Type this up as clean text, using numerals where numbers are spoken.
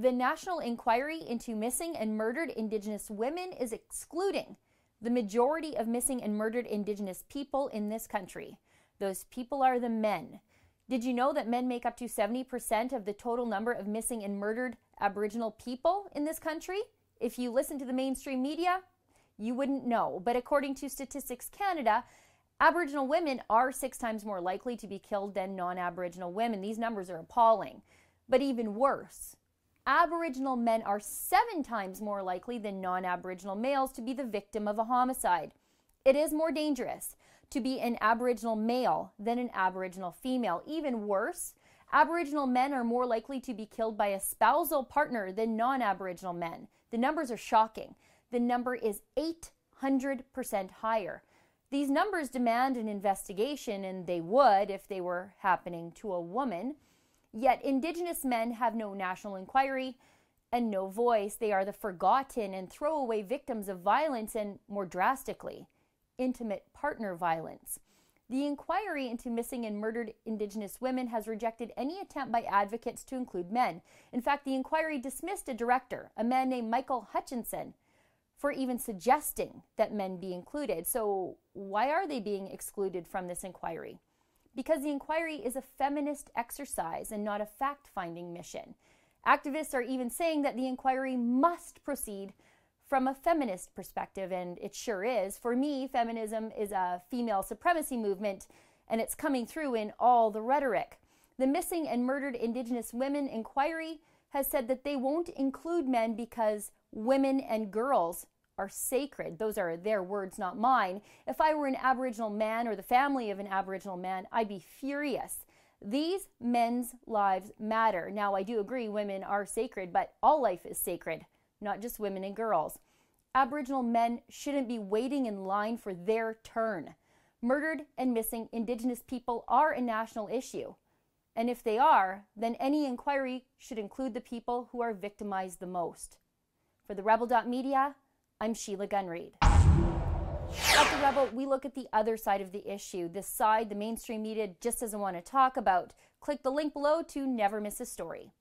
The National Inquiry into Missing and Murdered Indigenous Women is excluding the majority of missing and murdered Indigenous people in this country. Those people are the men. Did you know that men make up to 70% of the total number of missing and murdered Aboriginal people in this country? If you listen to the mainstream media, you wouldn't know. But according to Statistics Canada, Aboriginal women are 6 times more likely to be killed than non-Aboriginal women. These numbers are appalling. But even worse, Aboriginal men are 7 times more likely than non-Aboriginal males to be the victim of a homicide. It is more dangerous to be an Aboriginal male than an Aboriginal female. Even worse, Aboriginal men are more likely to be killed by a spousal partner than non-Aboriginal men. The numbers are shocking. The number is 800% higher. These numbers demand an investigation, and they would if they were happening to a woman. Yet Indigenous men have no national inquiry and no voice. They are the forgotten and throwaway victims of violence and, more drastically, intimate partner violence. The inquiry into missing and murdered Indigenous women has rejected any attempt by advocates to include men. In fact, the inquiry dismissed a director, a man named Michael Hutchinson, for even suggesting that men be included. So why are they being excluded from this inquiry? Because the inquiry is a feminist exercise and not a fact-finding mission. Activists are even saying that the inquiry must proceed from a feminist perspective, and it sure is. For me, feminism is a female supremacy movement, and it's coming through in all the rhetoric. The Missing and Murdered Indigenous Women Inquiry has said that they won't include men because women and girls are sacred. Those are their words, not mine. If I were an Aboriginal man or the family of an Aboriginal man, I'd be furious. These men's lives matter. Now, I do agree women are sacred, but all life is sacred, not just women and girls. Aboriginal men shouldn't be waiting in line for their turn. Murdered and missing Indigenous people are a national issue. And if they are, then any inquiry should include the people who are victimized the most. For the Rebel.media, I'm Sheila Gunreid. At the Rebel, we look at the other side of the issue, the side the mainstream media just doesn't want to talk about. Click the link below to never miss a story.